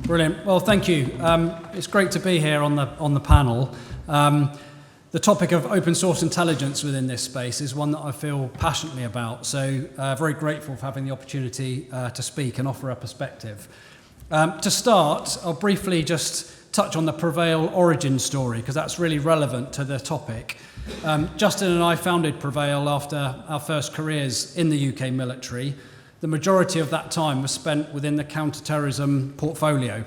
Brilliant. Well, thank you. It's great to be here on the panel. The topic of open source intelligence within this space is one that I feel passionately about, so very grateful for having the opportunity to speak and offer a perspective. To start, I'll briefly just touch on the Prevail origin story, because that's really relevant to the topic. Justin and I founded Prevail after our first careers in the UK military. The majority of that time was spent within the counter-terrorism portfolio.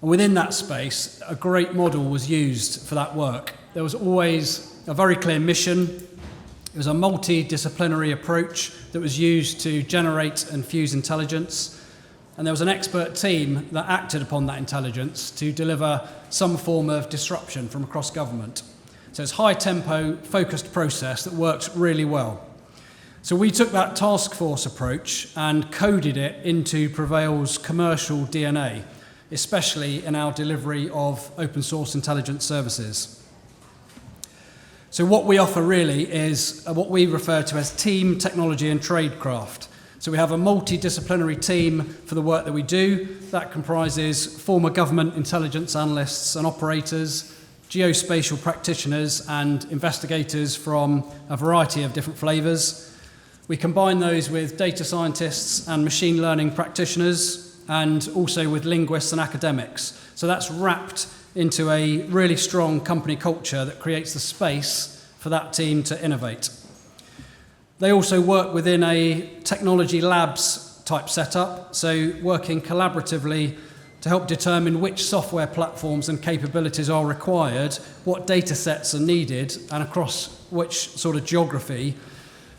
And within that space, a great model was used for that work. There was always a very clear mission. It was a multidisciplinary approach that was used to generate and fuse intelligence. And there was an expert team that acted upon that intelligence to deliver some form of disruption from across government. So it's a high-tempo, focused process that works really well. So we took that task force approach and coded it into Prevail's commercial DNA, especially in our delivery of open source intelligence services. So what we offer really is what we refer to as team, technology and tradecraft. So we have a multidisciplinary team for the work that we do. That comprises former government intelligence analysts and operators, geospatial practitioners and investigators from a variety of different flavours. We combine those with data scientists and machine learning practitioners, and also with linguists and academics. So that's wrapped into a really strong company culture that creates the space for that team to innovate. They also work within a technology labs type setup, so working collaboratively to help determine which software platforms and capabilities are required, what data sets are needed, and across which sort of geography,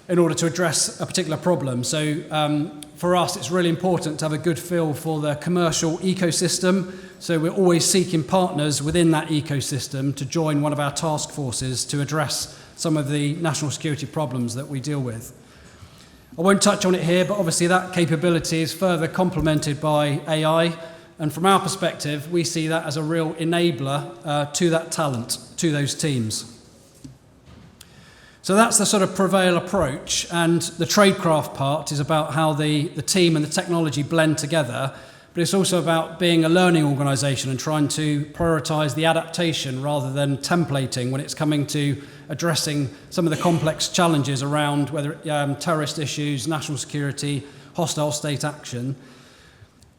in order to address a particular problem. So for us, it's really important to have a good feel for the commercial ecosystem. So we're always seeking partners within that ecosystem to join one of our task forces to address some of the national security problems that we deal with. I won't touch on it here, but obviously that capability is further complemented by AI. And from our perspective, we see that as a real enabler to that talent, to those teams. So that's the sort of Prevail approach, and the tradecraft part is about how the team and the technology blend together, but it's also about being a learning organisation and trying to prioritise the adaptation rather than templating when it's coming to addressing some of the complex challenges around whether terrorist issues, national security, hostile state action.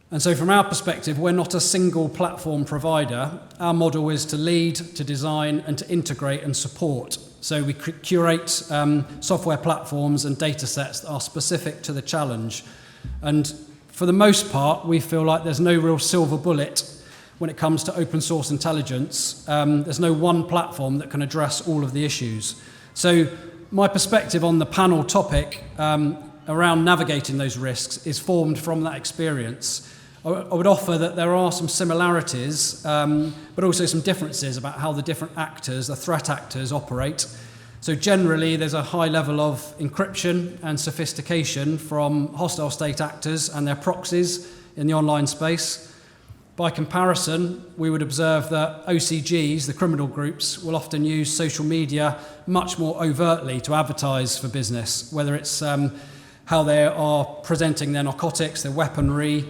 And so from our perspective, we're not a single platform provider. Our model is to lead, to design, and to integrate and support. So we curate software platforms and data sets that are specific to the challenge. And for the most part, we feel like there's no real silver bullet when it comes to open source intelligence. There's no one platform that can address all of the issues. So my perspective on the panel topic around navigating those risks is formed from that experience. I would offer that there are some similarities, but also some differences about how the different actors, the threat actors, operate. So generally, there's a high level of encryption and sophistication from hostile state actors and their proxies in the online space. By comparison, we would observe that OCGs, the criminal groups, will often use social media much more overtly to advertise for business, whether it's how they are presenting their narcotics, their weaponry,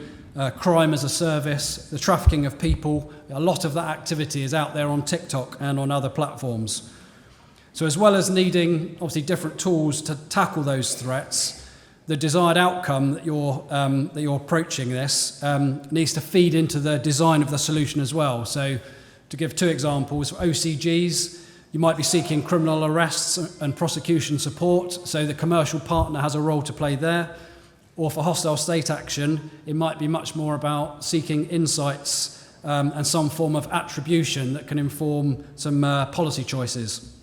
crime as a service, the trafficking of people. A lot of that activity is out there on TikTok and on other platforms. So as well as needing obviously different tools to tackle those threats, the desired outcome that you're approaching this needs to feed into the design of the solution as well. So to give two examples, for OCGs, you might be seeking criminal arrests and prosecution support, so the commercial partner has a role to play there. Or for hostile state action, it might be much more about seeking insights and some form of attribution that can inform some policy choices.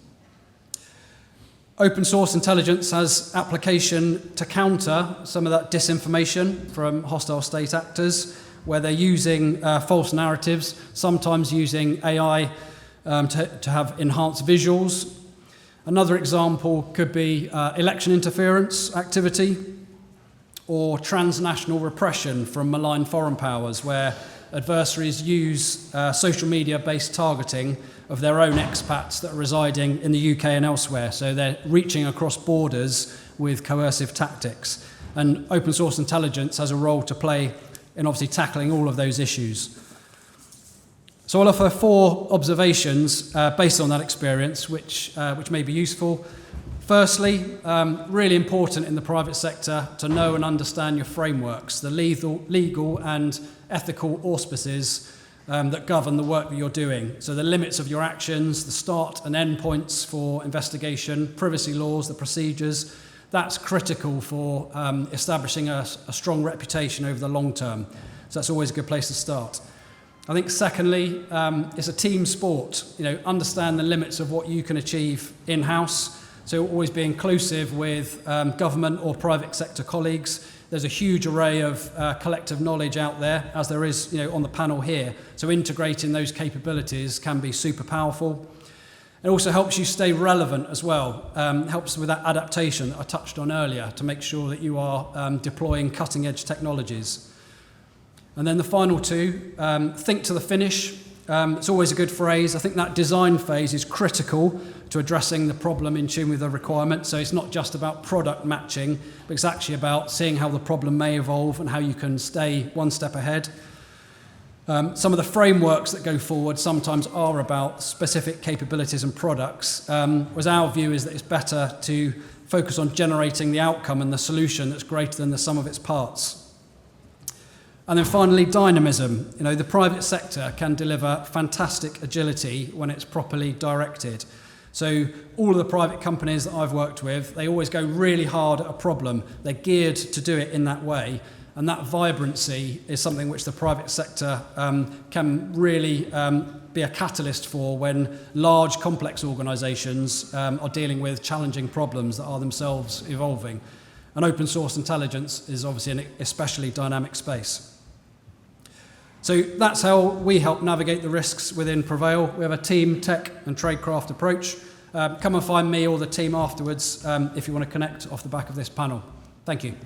Open source intelligence has application to counter some of that disinformation from hostile state actors, where they're using false narratives, sometimes using AI to have enhanced visuals. Another example could be election interference activity, or transnational repression from malign foreign powers, where adversaries use social media-based targeting of their own expats that are residing in the UK and elsewhere. So they're reaching across borders with coercive tactics. And open source intelligence has a role to play in obviously tackling all of those issues. So I'll offer 4 observations based on that experience, which may be useful. Firstly, really important in the private sector to know and understand your frameworks, the legal and ethical auspices that govern the work that you're doing. So the limits of your actions, the start and end points for investigation, privacy laws, the procedures, that's critical for establishing a strong reputation over the long term. So that's always a good place to start. I think secondly, it's a team sport. Understand the limits of what you can achieve in-house. So always be inclusive with government or private sector colleagues. There's a huge array of collective knowledge out there, as there is on the panel here. So integrating those capabilities can be super powerful. It also helps you stay relevant as well. Helps with that adaptation that I touched on earlier to make sure that you are deploying cutting-edge technologies. And then the final 2, think to the finish. It's always a good phrase. I think that design phase is critical to addressing the problem in tune with the requirement. So it's not just about product matching, but it's actually about seeing how the problem may evolve and how you can stay one step ahead. Some of the frameworks that go forward sometimes are about specific capabilities and products, whereas our view is that it's better to focus on generating the outcome and the solution that's greater than the sum of its parts. And then finally, dynamism. The private sector can deliver fantastic agility when it's properly directed. So all of the private companies that I've worked with, they always go really hard at a problem. They're geared to do it in that way. And that vibrancy is something which the private sector can really be a catalyst for when large, complex organisations are dealing with challenging problems that are themselves evolving. And open source intelligence is obviously an especially dynamic space. So that's how we help navigate the risks within Prevail. We have a team, tech and tradecraft approach. Come and find me or the team afterwards if you want to connect off the back of this panel. Thank you.